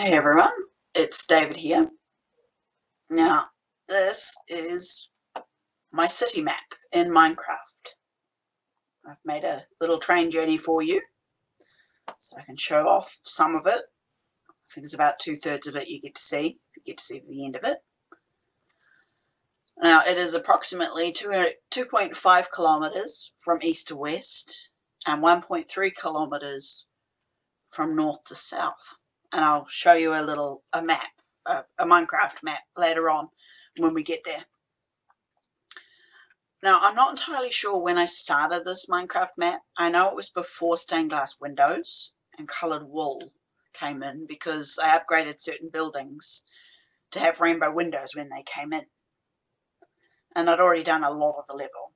Hey everyone, it's David here. Now, this is my city map in Minecraft. I've made a little train journey for you, so I can show off some of it. I think it's about 2/3 of it you get to see, if you get to see the end of it. Now, it is approximately 2.5 kilometers from east to west, and 1.3 kilometers from north to south. And I'll show you a map, a Minecraft map later on when we get there. Now, I'm not entirely sure when I started this Minecraft map. I know it was before stained glass windows and coloured wool came in, because I upgraded certain buildings to have rainbow windows when they came in. And I'd already done a lot of the level.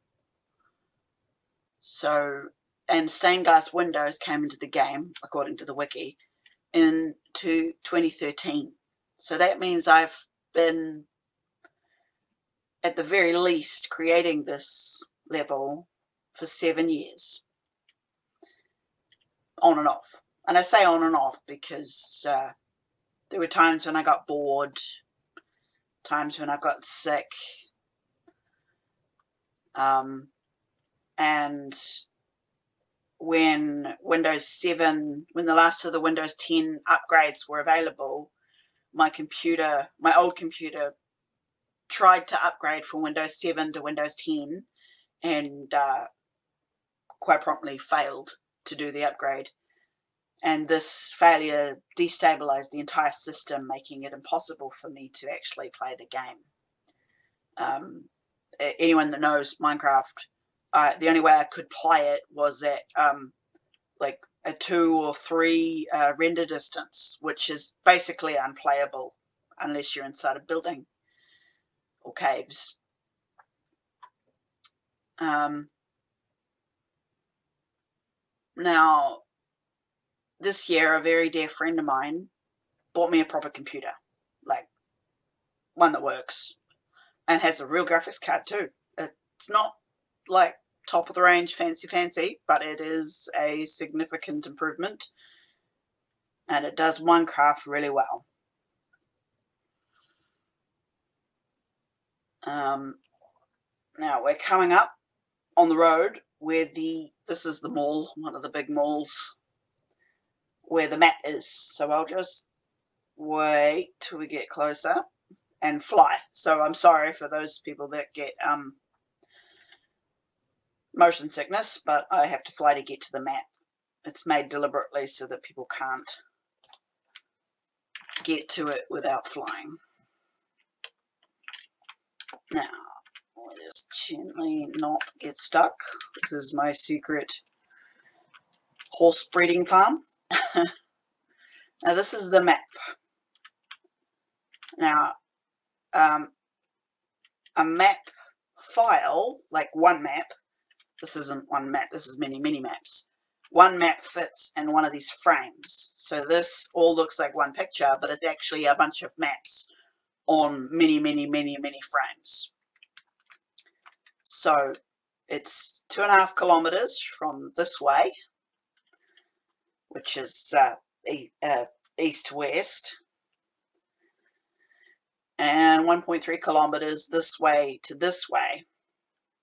And stained glass windows came into the game, according to the wiki, into 2013. So that means I've been, at the very least, creating this level for 7 years, on and off. And I say on and off because there were times when I got bored, times when I got sick, and when Windows 7, when the last of the Windows 10 upgrades were available, my old computer tried to upgrade from Windows 7 to Windows 10 and quite promptly failed to do the upgrade. And this failure destabilized the entire system, making it impossible for me to actually play the game. Anyone that knows Minecraft, the only way I could play it was at like a 2 or 3 render distance, which is basically unplayable unless you're inside a building or caves. Now, this year, a very dear friend of mine bought me a proper computer, like one that works and has a real graphics card too. It's not like top of the range fancy, but it is a significant improvement, and it does Minecraft really well. Now we're coming up on the road where this is the mall, one of the big malls, where the map is. So I'll just wait till we get closer and fly. So I'm sorry for those people that get motion sickness, but I have to fly to get to the map. It's made deliberately so that people can't get to it without flying. Now, we'll just gently not get stuck. This is my secret horse breeding farm. Now, this is the map. Now, a map file, like one map, this isn't one map, this is many maps. One map fits in one of these frames. So this all looks like one picture, but it's actually a bunch of maps on many frames. So it's 2.5 kilometers from this way, which is east to west, and 1.3 kilometers this way to this way.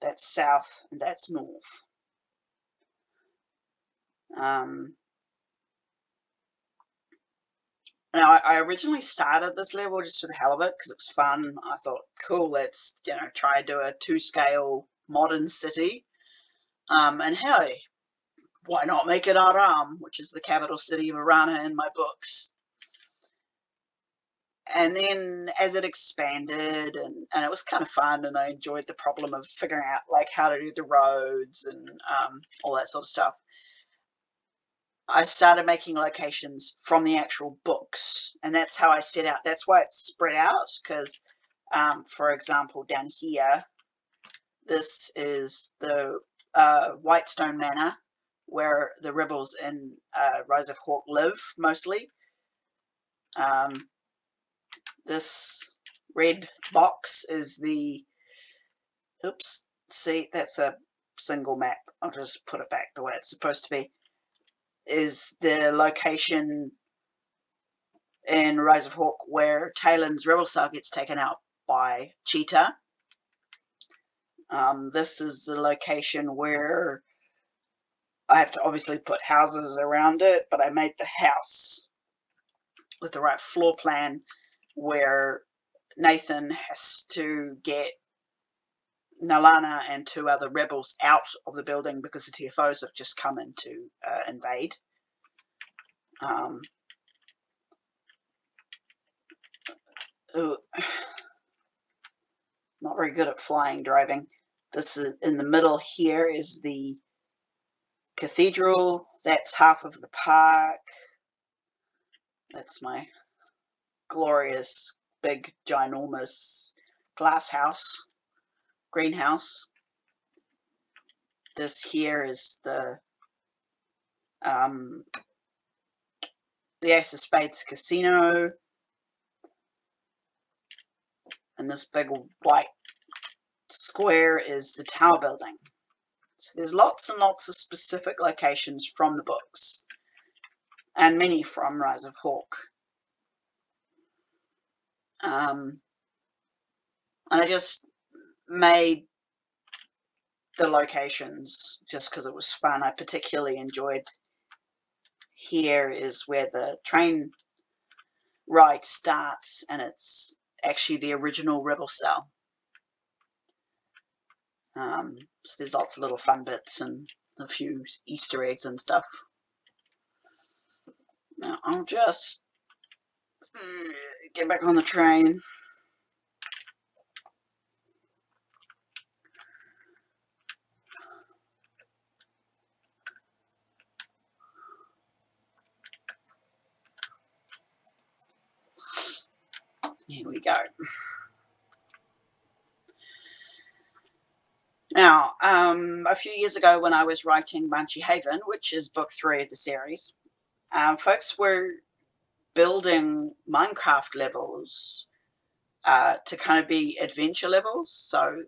That's south and that's north. Now, I originally started this level just for the hell of it, because it was fun. I thought, cool, let's try to do a 2-scale modern city. And hey, why not make it Aram, which is the capital city of Arana in my books. And then as it expanded, and it was kind of fun, and I enjoyed the problem of figuring out like how to do the roads and all that sort of stuff, I started making locations from the actual books, and that's how I set out. That's why it's spread out, because for example, down here, this is the Whitestone Manor, where the rebels in Rise of Hawk live mostly. This red box is the, oops, see, that's a single map. I'll just put it back the way it's supposed to be. Is the location in Rise of Hawk where Talon's rebel cell gets taken out by Cheetah. This is the location where I have to obviously put houses around it, but I made the house with the right floor plan where Nathan has to get Nalana and 2 other rebels out of the building because the TFOs have just come in to invade. Not very good at flying driving. This is in the middle here is the cathedral. That's half of the park. That's my glorious big ginormous glass house, greenhouse. This here is the Ace of Spades casino, and this big white square is the tower building. So there's lots and lots of specific locations from the books, and many from Rise of Hawk. And I just made the locations just because it was fun. I particularly enjoyed here is where the train ride starts, and it's actually the original rebel cell. So there's lots of little fun bits and a few Easter eggs and stuff. Now I'll just get back on the train. Here we go. Now, a few years ago when I was writing Banshee Haven, which is book 3 of the series, folks were building Minecraft levels to kind of be adventure levels. So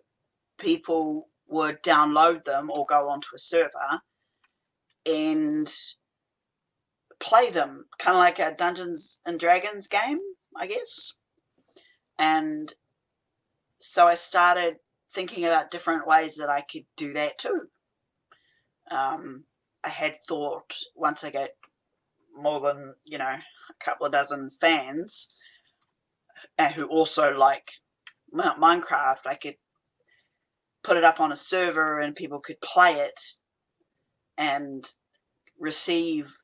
people would download them or go onto a server and play them, kind of like a Dungeons and Dragons game, I guess. And so I started thinking about different ways that I could do that too. I had thought once I get more than, a couple of dozen fans who also like Minecraft, I could put it up on a server and people could play it and receive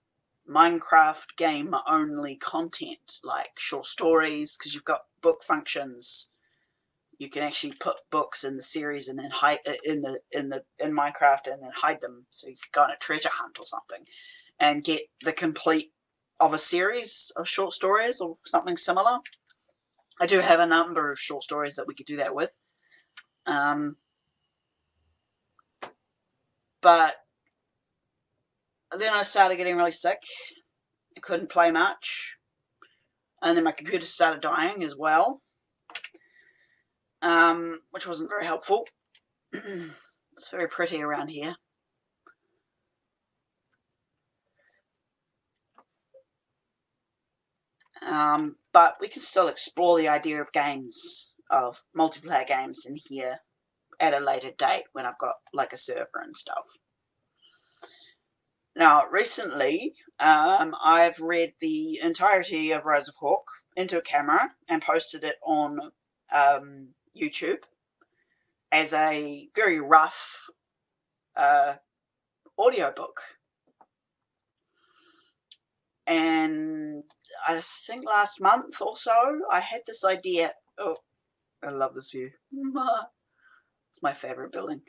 Minecraft game only content like short stories, because you've got book functions. You can actually put books in the series and then hide in Minecraft and then hide them, so you could go on a treasure hunt or something and get the complete of a series of short stories or something similar. I do have a number of short stories that we could do that with. But then I started getting really sick. I couldn't play much. And then my computer started dying as well, which wasn't very helpful. It's very pretty around here. But we can still explore the idea of games, of multiplayer games in here at a later date when I've got like a server and stuff. Now, recently, I've read the entirety of Rise of Hawk into a camera and posted it on YouTube as a very rough audiobook. And I think last month or so, I had this idea. Oh, I love this view. It's my favorite building.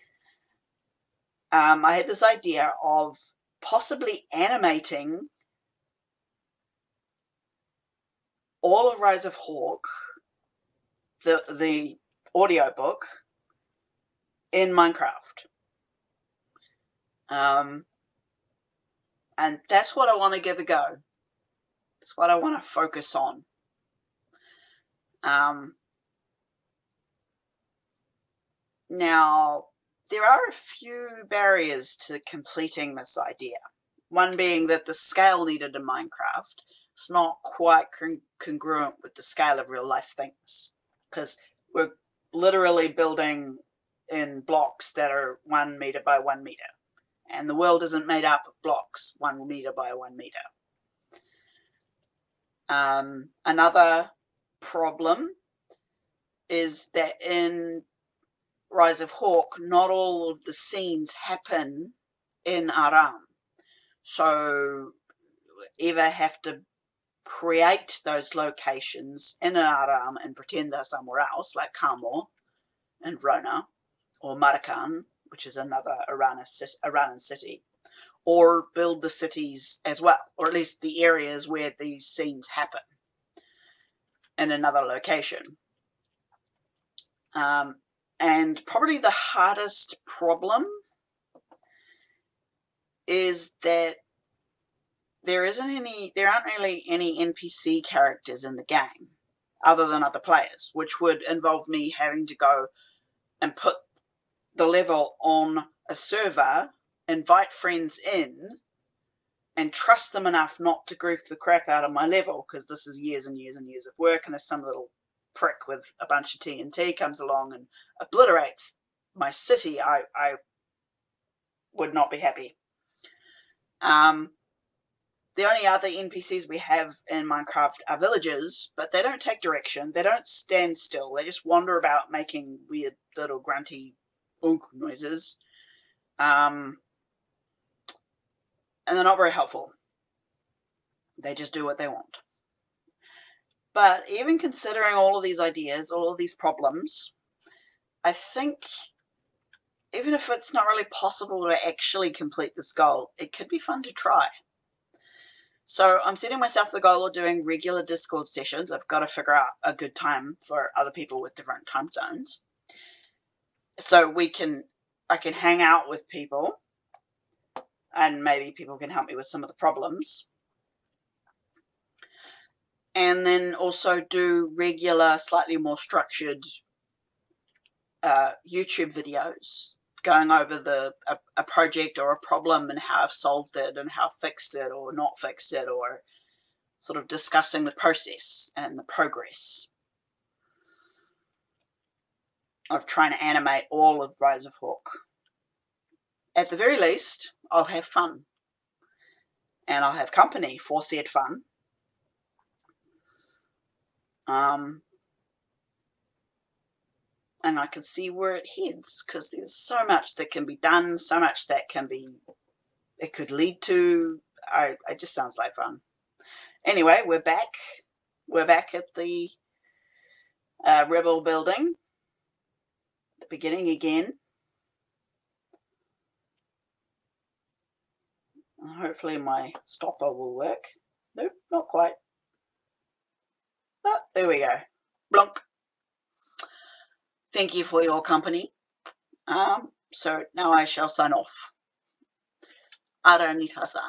I had this idea of possibly animating all of Rise of Hawk, the audiobook, in Minecraft. And that's what I want to give a go. That's what I want to focus on. Now, there are a few barriers to completing this idea. One being that the scale needed in Minecraft it's not quite congruent with the scale of real life things, because we're literally building in blocks that are 1 meter by 1 meter, and the world isn't made up of blocks 1 meter by 1 meter. Another problem is that in Rise of Hawk, not all of the scenes happen in Aram. So either have to create those locations in Aram and pretend they're somewhere else, like Kamor and Rona, or Marakan, which is another Iranan city, or build the cities as well, or at least the areas where these scenes happen in another location. And probably the hardest problem is that there aren't really any NPC characters in the game other than other players, which would involve me having to go and put the level on a server, invite friends in, and trust them enough not to goof the crap out of my level, because this is years and years and years of work, and if some little prick with a bunch of TNT comes along and obliterates my city, I would not be happy. The only other NPCs we have in Minecraft are villagers, but they don't take direction, they don't stand still, they just wander about making weird little grunty oonk noises. And they're not very helpful. They just do what they want. But even considering all of these ideas, all of these problems, I think even if it's not really possible to actually complete this goal, it could be fun to try. So I'm setting myself the goal of doing regular Discord sessions. I've got to figure out a good time for other people with different time zones. So I can hang out with people, and maybe people can help me with some of the problems. And then also do regular, slightly more structured YouTube videos going over a project or a problem and how I've solved it and how I've fixed it or not fixed it, or sort of discussing the process and the progress of trying to animate all of Rise of Hawk. At the very least, I'll have fun. And I'll have company for said fun. And I can see where it heads, because there's so much that can be done, so much that it could lead to. It just sounds like fun. Anyway, we're back. We're back at the Rebel building. The beginning again. Hopefully my stopper will work. Nope, not quite. But there we go. Blunk. Thank you for your company. So now I shall sign off. Ara Nitasa.